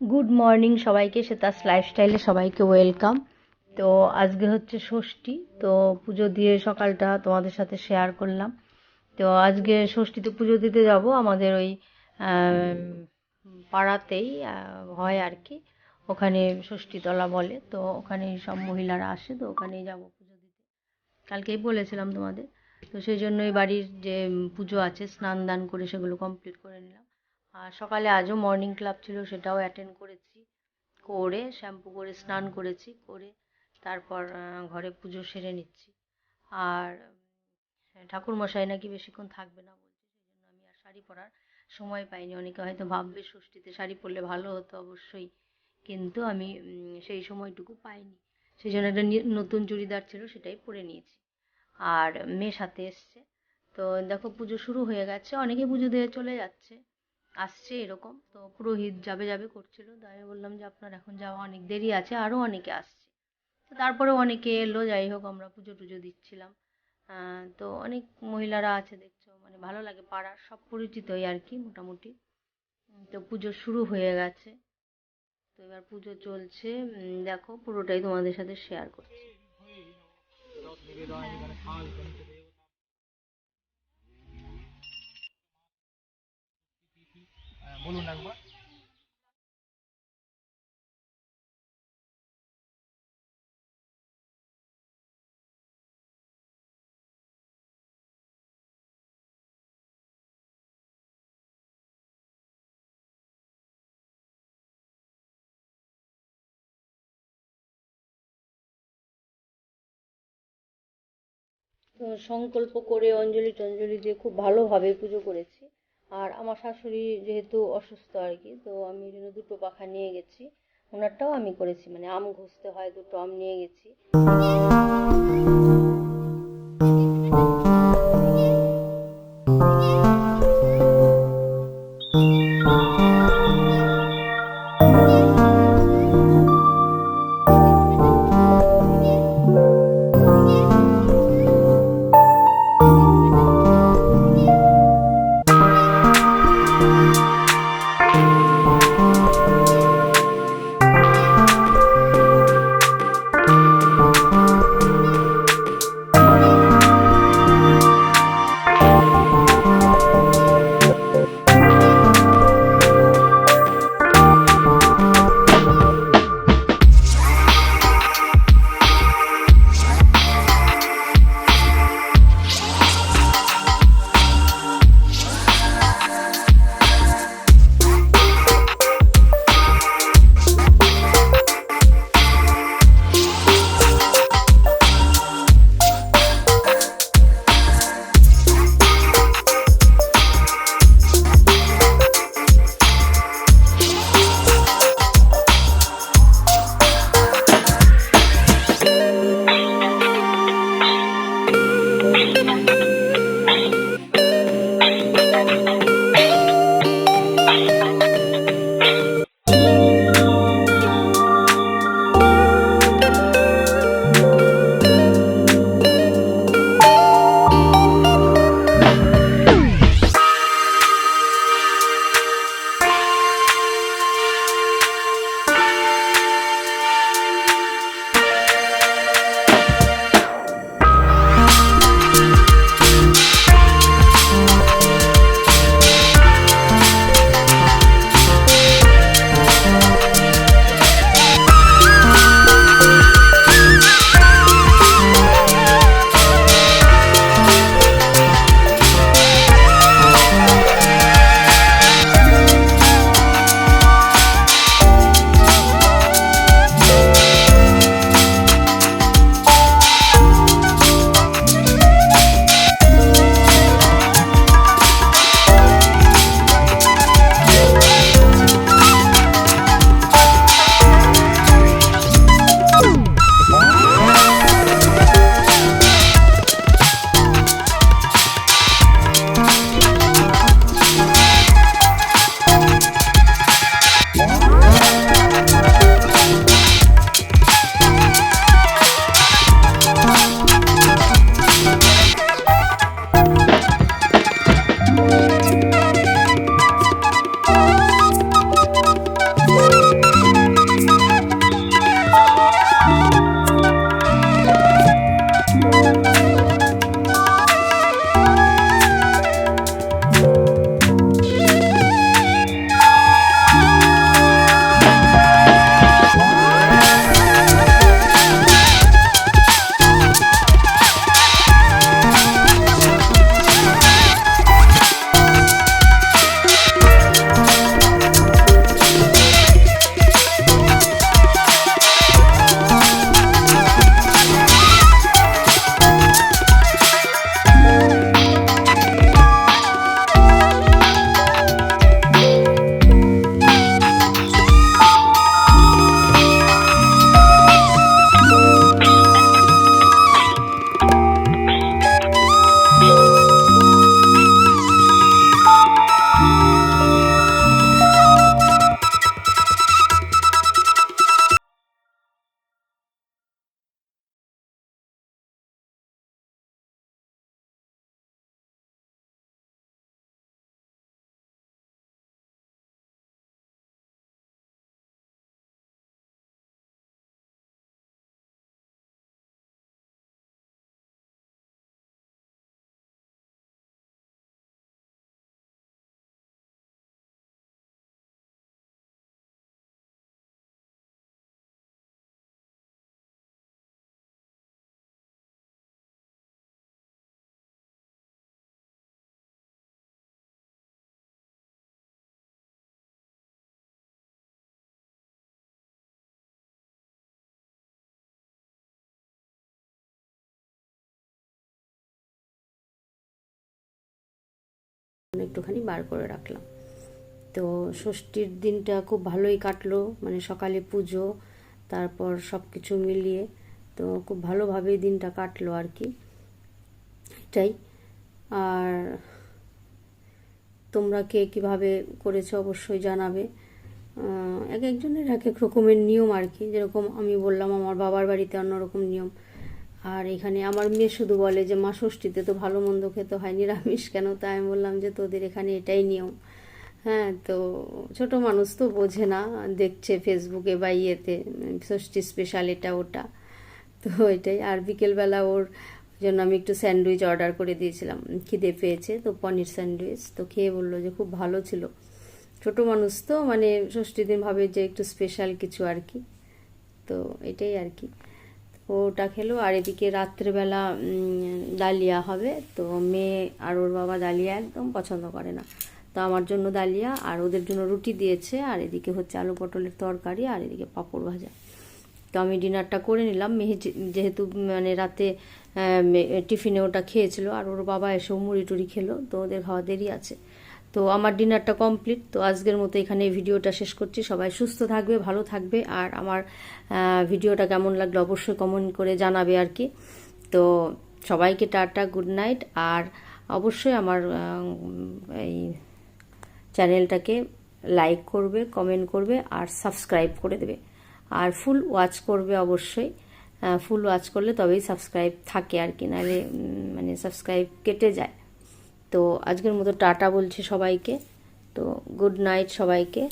Good morning সবাইকে, সেতাস লাইফস্টাইলে সবাইকে ওয়েলকাম। তো আজকে হচ্ছে ষষ্ঠী, তো পুজো দিয়ে সকালটা তোমাদের সাথে শেয়ার করলাম। তো আজকে ষষ্ঠীতে পুজো দিতে যাব আমাদের ওই পাড়াতেই হয় আর কি, ওখানে ষষ্ঠীতলা বলে, তো ওখানেই সব মহিলারা আসে, তো ওখানেই যাব পুজো দিতে। কালকেই বলেছিলাম তোমাদের। তো সেই জন্যই বাড়ির যে পুজো আছে স্নান দান করে সেগুলো কমপ্লিট করে নিলাম। আর সকালে আজও মর্নিং ক্লাব ছিল, সেটাও অ্যাটেন্ড করেছি, করে শ্যাম্পু করে স্নান করেছি, করে তারপর ঘরে পুজো সেরে নিচ্ছি। আর ঠাকুরমশাই নাকি বেশিক্ষণ থাকবে না বলছে, সেই জন্য আমি আর শাড়ি পরার সময় পাইনি। অনেকে হয়তো ভাববে ষষ্ঠীতে শাড়ি পরলে ভালো হতো, অবশ্যই, কিন্তু আমি সেই সময়টুকু পাইনি। সেই জন্য একটা নতুন চুড়িদার ছিল, সেটাই পরে নিয়েছি। আর মেয়ে সাথে এসছে। তো দেখো পুজো শুরু হয়ে গেছে, অনেকে পুজো দিয়ে চলে যাচ্ছে, আসছে এরকম। তো পুরোহিত যাবে যাবে করছিল, তাই আমি বললাম যে আপনার এখন যাওয়া অনেক দেরি আছে, আরও অনেকে আসছে। তো তারপরে অনেকে এলো, যাই হোক আমরা পুজো টুজো দিচ্ছিলাম। তো অনেক মহিলারা আছে দেখছো, মানে ভালো লাগে, পাড়ার সব পরিচিতই আর কি মোটামুটি। তো পুজো শুরু হয়ে গেছে, তো এবার পুজো চলছে। দেখো পুরোটাই তোমাদের সাথে শেয়ার করছি। বলুন একবার। তো সংকল্প করে অঞ্জলি টঞ্জলি দিয়ে খুব ভালোভাবে পুজো করেছি। আর আমার শাশুড়ি যেহেতু অসুস্থ আর কি, তো আমি এই জন্য দুটো পাখা নিয়ে গেছি। ওনারটাও আমি করেছি, মানে আম ঘষতে হয়, দুটো আম নিয়ে গেছি। একটুখানি বার করে রাখলাম। তো ষষ্ঠীর দিনটা খুব ভালোই কাটলো, মানে সকালে পুজো, তারপর সব কিছু মিলিয়ে তো খুব ভালোভাবেই দিনটা কাটলো আর কি, এটাই। আর তোমরা কে কীভাবে করেছো অবশ্যই জানাবে। এক একজনের এক এক রকমের নিয়ম আর কি, যেরকম আমি বললাম আমার বাবার বাড়িতে অন্যরকম নিয়ম। আর এখানে আমার মেয়ে শুধু বলে যে মা ষষ্ঠীতে তো ভালো মন্দ খেতে হয়, নিরামিষ কেন? তাই আমি বললাম যে তোদের এখানে এটাই নিয়ম। হ্যাঁ, তো ছোট মানুষ তো বোঝে না, দেখছে ফেসবুকে বা ইয়েতে ষষ্ঠী স্পেশাল এটা ওটা, তো এটাই। আর বিকেলবেলা ওর জন্য আমি একটু স্যান্ডউইচ অর্ডার করে দিয়েছিলাম, খিদে পেয়েছে তো পনির স্যান্ডউইচ, তো খেয়ে বললো যে খুব ভালো ছিল। ছোট মানুষ তো মানে ষষ্ঠী দিন ভাবে যে একটু স্পেশাল কিছু আর কি, তো এটাই আর কি। ওটা খেলো। আর এদিকে রাত্রেবেলা ডালিয়া হবে, তো মেয়ে আর ওর বাবা ডালিয়া একদম পছন্দ করে না, তো আমার জন্য ডালিয়া আর ওদের জন্য রুটি দিয়েছে। আর এদিকে হচ্ছে আলু পটলের তরকারি, আর এদিকে পাঁপড় ভাজা। তো আমি ডিনারটা করে নিলাম। মেয়ে যেহেতু মানে রাতে টিফিনে ওটা খেয়েছিল, আর ওর বাবা এসেও মুড়ি টুড়ি খেলো, তো ওদের খাওয়া দেরি আছে। তো আমার ডিনারটা কমপ্লিট। তো আজকের মতো এখানে ভিডিওটা শেষ করছি। সবাই সুস্থ থাকবে, ভালো থাকবে, আর আমার ভিডিওটা কেমন লাগলো অবশ্যই কমেন্ট করে জানাবে আর কি। তো সবাইকে টাটা, গুড নাইট। আর অবশ্যই আমার এই চ্যানেলটাকে লাইক করবে, কমেন্ট করবে, আর সাবস্ক্রাইব করে দেবে, আর ফুল ওয়াচ করবে অবশ্যই। ফুল ওয়াচ করলে তবেই সাবস্ক্রাইব থাকে আর কি, নাহলে মানে সাবস্ক্রাইব কেটে যায়। তো আজকের মতো টাটা বলছি সবাইকে। তো গুড নাইট সবাইকে।